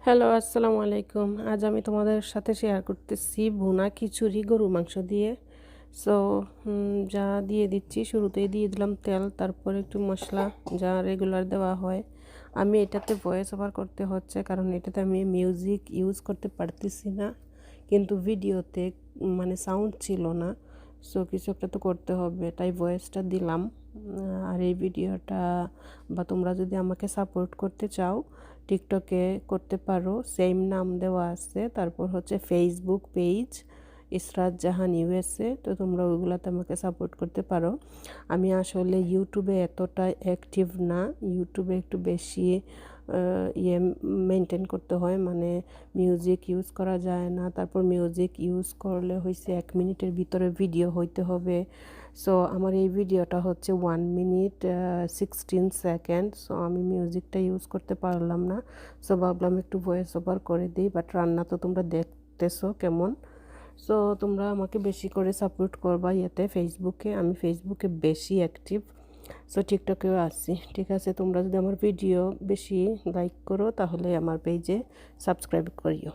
Hello, আসসালামু আলাইকুম। আজ আমি তোমাদের সাথে শেয়ার করতেছি ভুনা খিচুড়ি গরু মাংস দিয়ে। সো যা দিয়ে দিচ্ছি, শুরুতেই দিয়ে দিলাম তেল, তারপর একটু মশলা যা রেগুলার দেওয়া হয়। আমি এটাতে ভয়েস ওভার করতে হচ্ছে কারণ এটাতে আমি মিউজিক ইউজ করতে পারতেছি না, কিন্তু ভিডিওতে মানে সাউন্ড ছিল না। সো কিছু একটা তো করতে হবে, তাই ভয়েসটা দিলাম। আর এই ভিডিওটা বা তোমরা যদি আমাকে সাপোর্ট করতে চাও টিকটকে করতে পারো, সেম নাম দেওয়া আছে। তারপর হচ্ছে ফেসবুক পেজ ইসরাত জাহান ইউএসএ, তো তোমরা ওইগুলোতে আমাকে সাপোর্ট করতে পারো। আমি আসলে ইউটিউবে এতটা অ্যাক্টিভ না, ইউটিউবে একটু বেশি ইয়ে মেনটেন করতে হয়, মানে মিউজিক ইউজ করা যায় না। তারপর মিউজিক ইউজ করলে হয়েছে 1 মিনিটের ভিতরে ভিডিও হইতে হবে। সো আমার এই ভিডিওটা হচ্ছে 1 মিনিট 16 সেকেন্ড। সো আমি মিউজিকটা ইউজ করতে পারলাম না, সো ভাবলাম একটু ভয়েস ওভার করে দিই। বাট রান্না তো তোমরা দেখতেছো কেমন। সো তোমরা আমাকে বেশি করে সাপোর্ট করবা ইয়েতে, ফেসবুকে। আমি ফেসবুকে বেশি অ্যাক্টিভ, সো টিকটকেও আছি। ঠিক আছে, তোমরা যদি আমার ভিডিও বেশি লাইক করো তাহলে আমার পেজে সাবস্ক্রাইব করিও।